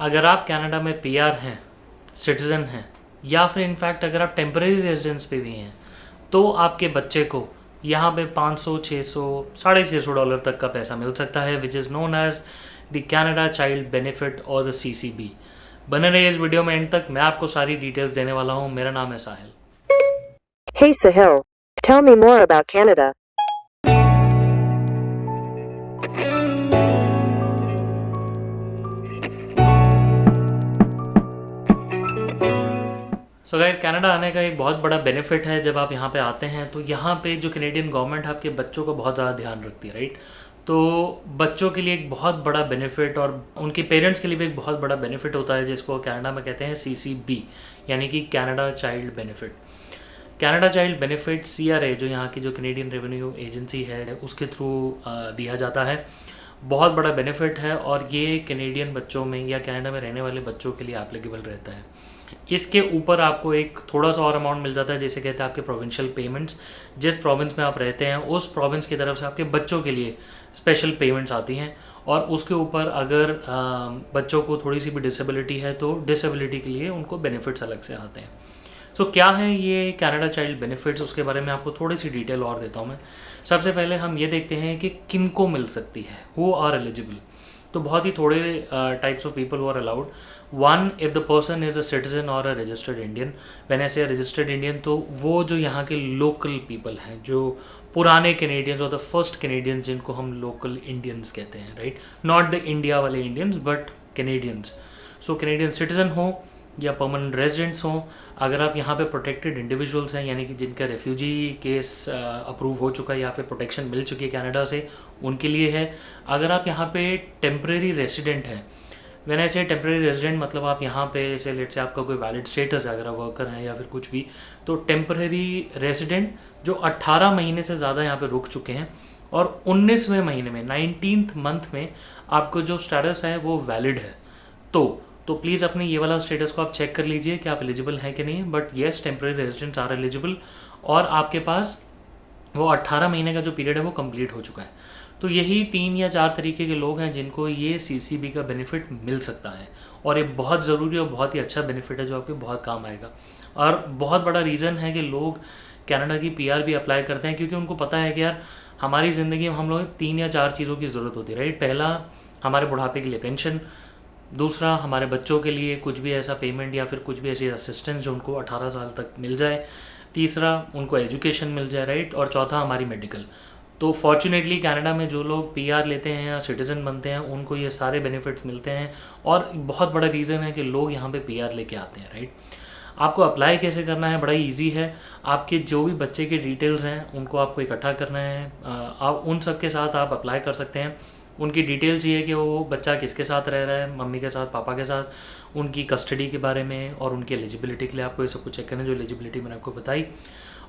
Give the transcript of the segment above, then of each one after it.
अगर आप कनाडा में पीआर हैं, सिटीज़न हैं, या फिर इनफैक्ट अगर आप टेम्परेरी रेजिडेंस पे भी हैं, तो आपके बच्चे को यहाँ पे 500, 600, $650 तक का पैसा मिल सकता है, which is known as the Canada child benefit और द CCB। बने रहिए इस वीडियो में एंड तक, मैं आपको सारी डिटेल्स देने वाला हूँ। मेरा नाम है साहिल। Hey Sahil, tell me more about Canada. So guys, Canada आने का एक बहुत बड़ा बेनिफिट है। जब आप यहाँ पे आते हैं तो यहाँ पे जो कैनेडियन गवर्नमेंट आपके बच्चों को बहुत ज़्यादा ध्यान रखती है, राइट। तो बच्चों के लिए एक बहुत बड़ा बेनिफिट और उनके पेरेंट्स के लिए भी एक बहुत बड़ा बेनिफिट होता है, जिसको कनाडा में कहते हैं CCB, यानी कि Canada child benefit. Canada child benefit CRA, जो यहाँ की जो कैनेडियन रेवेन्यू एजेंसी है, उसके थ्रू दिया जाता है। बहुत बड़ा बेनिफिट है और ये कैनेडियन बच्चों में या कनाडा में रहने वाले बच्चों के लिए एप्लीकेबल रहता है। इसके ऊपर आपको एक थोड़ा सा और अमाउंट मिल जाता है, जैसे कहते हैं आपके प्रोविंशियल पेमेंट्स। जिस प्रोविंस में आप रहते हैं उस प्रोविंस की तरफ से आपके बच्चों के लिए स्पेशल पेमेंट्स आती हैं, और उसके ऊपर अगर बच्चों को थोड़ी सी भी डिसेबिलिटी है तो डिसेबिलिटी के लिए उनको बेनिफिट्स अलग से आते हैं। सो क्या है ये कनाडा चाइल्ड बेनिफिट्स, उसके बारे में आपको थोड़ी सी डिटेल और देता हूँ मैं। सबसे पहले हम ये देखते हैं कि किन को मिल सकती है, हु आर एलिजिबल। तो बहुत ही थोड़े types of people who are allowed. One, if the person is a citizen और a registered Indian. When I say registered Indian, तो वो जो यहाँ के लोकल पीपल हैं, जो पुराने कैनेडियंस और द फर्स्ट कैनेडियंस, जिनको हम लोकल इंडियंस कहते हैं, राइट। नॉट द इंडिया वाले Indians but Canadians. So Canadian citizen हो या परमानेंट रेजिडेंट्स हों, अगर आप यहाँ पे प्रोटेक्टेड इंडिविजुअल्स हैं, यानी कि जिनका रेफ्यूजी केस अप्रूव हो चुका है या फिर प्रोटेक्शन मिल चुकी है कनाडा से, उनके लिए है। अगर आप यहाँ पे टेम्परेरी रेसिडेंट हैं, व्हेन आई से टेम्परेरी रेजिडेंट मतलब आप यहाँ पे से लेट से आपका कोई वैलिड स्टेटस है, अगर आप वर्कर हैं या फिर कुछ भी, तो टेम्परेरी रेजिडेंट जो 18 महीने से ज़्यादा यहाँ पे रुक चुके हैं और 19वें महीने में 19th मंथ में आपको जो स्टेटस है वो वैलिड है, तो प्लीज़ अपने ये वाला स्टेटस को आप चेक कर लीजिए कि आप एलिजिबल हैं कि नहीं। But yes, temporary residents are eligible, और आपके पास वो 18 महीने का जो पीरियड है वो कंप्लीट हो चुका है। तो यही 3 या 4 तरीके के लोग हैं जिनको ये CCB का बेनिफिट मिल सकता है, और ये बहुत ज़रूरी और बहुत ही अच्छा बेनिफिट है जो आपके बहुत काम आएगा। और बहुत बड़ा रीज़न है कि लोग कनाडा की PR भी अप्लाई करते हैं, क्योंकि उनको पता है कि यार हमारी ज़िंदगी में हम लोग 3 या 4 चीज़ों की ज़रूरत होती है, राइट। पहला, हमारे बुढ़ापे के लिए पेंशन। दूसरा, हमारे बच्चों के लिए कुछ भी ऐसा पेमेंट या फिर कुछ भी ऐसी असिस्टेंस जो उनको 18 साल तक मिल जाए। तीसरा, उनको एजुकेशन मिल जाए, राइट। और चौथा, हमारी मेडिकल। तो फॉर्चुनेटली कनाडा में जो लोग PR लेते हैं या सिटीज़न बनते हैं उनको ये सारे बेनिफिट्स मिलते हैं, और बहुत बड़ा रीज़न है कि लोग यहाँ पे PR लेके आते हैं, राइट। आपको अप्लाई कैसे करना है, बड़ा ईजी है। आपके जो भी बच्चे के डिटेल्स हैं उनको आपको इकट्ठा करना है, आप उन सब के साथ आप अप्लाई कर सकते हैं। उनकी डिटेल चाहिए कि वो बच्चा किसके साथ रह रहा है, मम्मी के साथ, पापा के साथ, उनकी कस्टडी के बारे में, और उनकी एलिजिबिलिटी के लिए आपको ये सब कुछ चेक करना है, जो एलिजिबिलिटी मैंने आपको बताई।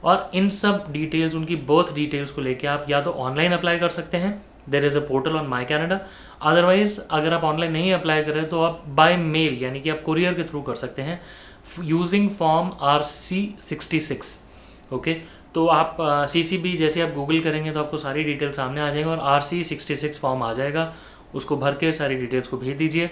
और इन सब डिटेल्स, उनकी बर्थ डिटेल्स को लेके आप या तो ऑनलाइन अप्लाई कर सकते हैं, there is a portal on my Canada. Otherwise अगर आप ऑनलाइन नहीं अप्लाई कर रहे तो आप बाय मेल, यानी कि आप कुरियर के थ्रू कर सकते हैं, यूजिंग फॉर्म RC66। ओके, तो आप CCB जैसे आप गूगल करेंगे तो आपको सारी डिटेल सामने आ जाएगा, और RC66 फॉर्म आ जाएगा, उसको भर के सारी डिटेल्स को भेज दीजिए।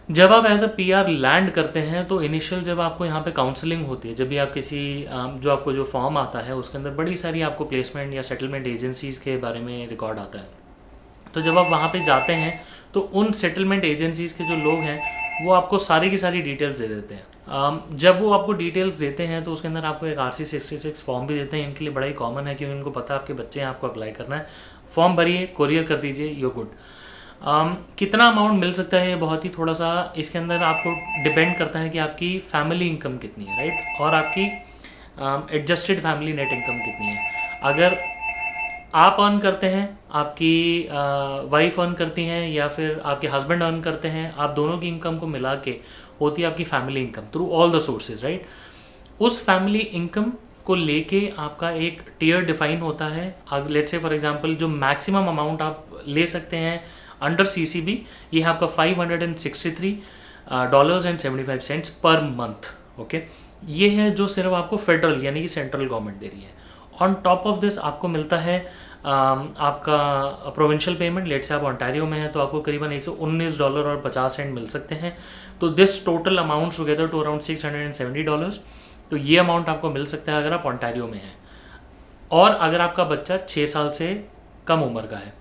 जब आप एज अ PR लैंड करते हैं तो इनिशियल जब आपको यहाँ पे काउंसलिंग होती है, जब भी आप किसी जो आपको जो फॉर्म आता है उसके अंदर बड़ी सारी आपको प्लेसमेंट या सेटलमेंट एजेंसीज़ के बारे में रिकॉर्ड आता है। तो जब आप वहाँ पे जाते हैं तो उन सेटलमेंट एजेंसीज़ के जो लोग हैं वो आपको सारी की सारी डिटेल्स दे देते हैं। जब वो आपको डिटेल्स देते हैं तो उसके अंदर आपको एक RC66 फॉर्म भी देते हैं। इनके लिए बड़ा ही कॉमन है, क्योंकि उनको पता है आपके बच्चे हैं, आपको अप्लाई करना है। फॉर्म भरिए, कुरियर कर दीजिए, यू गुड। कितना अमाउंट मिल सकता है, बहुत ही थोड़ा सा इसके अंदर आपको डिपेंड करता है कि आपकी फैमिली इनकम कितनी है, राइट, और आपकी एडजस्टेड फैमिली नेट इनकम कितनी है। अगर आप अर्न करते हैं, आपकी वाइफ अर्न करती हैं, या फिर आपके हस्बैंड अर्न करते हैं, आप दोनों की इनकम को मिला के होती है आपकी family income through all the sources, right. उस फैमिली इनकम को लेके आपका एक टियर डिफाइन होता है। लेट्स से फॉर एग्जांपल जो मैक्सिमम अमाउंट आप ले सकते हैं अंडर CCB, ये है आपका $563.75 पर मंथ। ओके, ये है जो सिर्फ आपको फेडरल यानी कि सेंट्रल गवर्नमेंट दे रही है। ऑन टॉप ऑफ दिस आपको मिलता है आपका प्रोविंशियल पेमेंट, लेट से आप ओंटारियो में है तो आपको करीबन $119.50 मिल सकते हैं। तो this total amount together to around $670। तो ये अमाउंट आपको मिल सकता है अगर आप ओंटारियो में हैं, और अगर आपका बच्चा 6 साल से कम उम्र का है।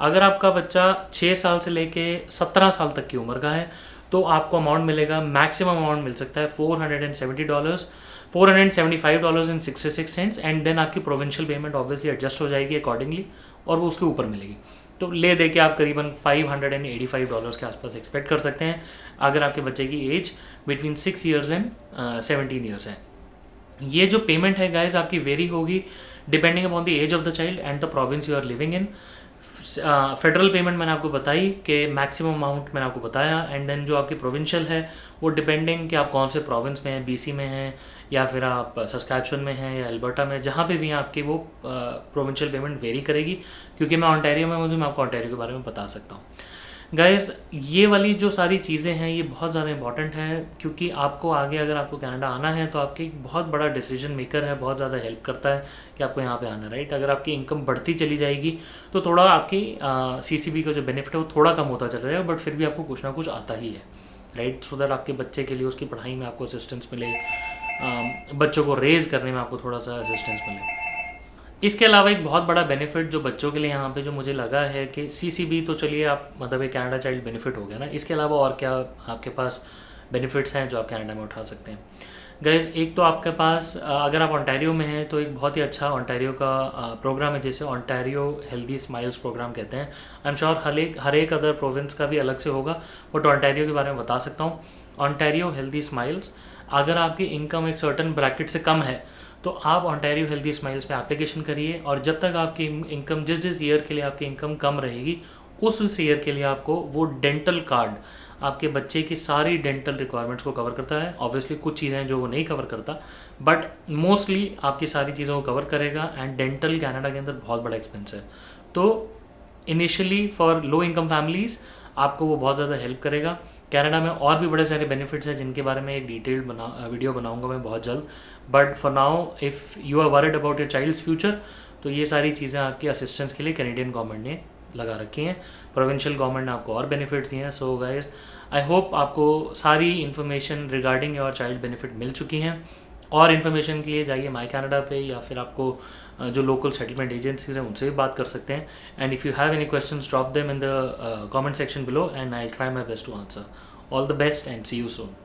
अगर आपका बच्चा 6 साल से लेके 17 साल तक की उम्र का है तो आपको अमाउंट मिलेगा, मैक्सिमम अमाउंट मिल सकता है $475.66, एंड देन आपकी प्रोविंशियल पेमेंट ऑब्वियसली एडजस्ट हो जाएगी अकॉर्डिंगली और वो उसके ऊपर मिलेगी। तो ले दे के आप करीबन $585 के आसपास एक्सपेक्ट कर सकते हैं अगर आपके बच्चे की age between 6 years and 17 years है। ये जो पेमेंट है गाइज आपकी वेरी होगी depending upon the age of the child and the province you are living in. Federal payment मैंने आपको बताई कि मैक्सिमम अमाउंट मैंने आपको बताया, एंड देन जो आपकी प्रोविंशियल है वो डिपेंडिंग कि आप कौन से प्रोविंस में हैं, BC में हैं या फिर आप सस्कैचुअन में हैं या एल्बर्टा में, जहाँ पे भी हैं आपकी वो प्रोविंशियल पेमेंट वेरी करेगी। क्योंकि मैं ओंटारियो में हूँ तो मैं आपको ओंटारियो के बारे में बता सकता हूँ। गाइज़ ये वाली जो सारी चीज़ें हैं ये बहुत ज़्यादा इंपॉर्टेंट है, क्योंकि आपको आगे अगर आपको कनाडा आना है तो आपके एक बहुत बड़ा डिसीजन मेकर है, बहुत ज़्यादा हेल्प करता है कि आपको यहाँ पे आना, राइट। अगर आपकी इनकम बढ़ती चली जाएगी तो थोड़ा आपकी CCB का जो बेनिफिट है वो थोड़ा कम होता चला जाएगा, बट फिर भी आपको कुछ ना कुछ आता ही है, राइट। सो दैट आपके बच्चे के लिए उसकी पढ़ाई में आपको असिस्टेंस मिले, बच्चों को रेज़ करने में आपको थोड़ा सा असिस्टेंस मिले। इसके अलावा एक बहुत बड़ा बेनिफिट जो बच्चों के लिए यहाँ पे जो मुझे लगा है कि CCB तो चलिए आप मतलब एक कनाडा चाइल्ड बेनिफिट हो गया ना, इसके अलावा और क्या आपके पास बेनिफिट्स हैं जो आप कनाडा में उठा सकते हैं। गाइज एक तो आपके पास अगर आप ओंटारियो में हैं तो एक बहुत ही अच्छा ओंटारियो का प्रोग्राम है जिसे ओंटारियो हेल्दी स्माइल्स प्रोग्राम कहते हैं। आई एम श्योर हर एक अदर प्रोविंस का भी अलग से होगा, बट ओंटारियो के बारे में बता सकता हूँ। ओंटारियो हेल्दी स्माइल्स, अगर आपकी इनकम एक सर्टन ब्रैकेट से कम है तो आप ओंटारियो हेल्दी स्माइल्स पे एप्लीकेशन करिए, और जब तक आपकी इनकम जिस ईयर के लिए आपकी इनकम कम रहेगी उस ईयर के लिए आपको वो डेंटल कार्ड आपके बच्चे की सारी डेंटल रिक्वायरमेंट्स को कवर करता है। ऑब्वियसली कुछ चीज़ें हैं जो वो नहीं कवर करता, बट मोस्टली आपकी सारी चीज़ों को कवर करेगा। एंड डेंटल कनाडा के अंदर बहुत बड़ा एक्सपेंस है, तो initially for low income families आपको वो बहुत ज़्यादा हेल्प करेगा। कनाडा में और भी बड़े सारे बेनिफिट्स हैं जिनके बारे में एक डिटेल्ड वीडियो बनाऊंगा मैं बहुत जल्द, but for now if you are worried about your child's future तो ये सारी चीज़ें आपकी असिस्टेंस के लिए कैनेडियन गवर्नमेंट ने लगा रखी हैं, प्रोविंशियल गवर्नमेंट ने आपको और बेनिफिट्स दिए हैं। सो गाइस आई होप आपको सारी information regarding your child benefit मिल चुकी हैं। और इन्फॉर्मेशन के लिए जाइए माई कनाडा पे, या फिर आपको जो लोकल सेटलमेंट एजेंसीज हैं उनसे भी बात कर सकते हैं। And if you have any questions drop them in the comment section below and I try my best to answer. All the best and see you soon.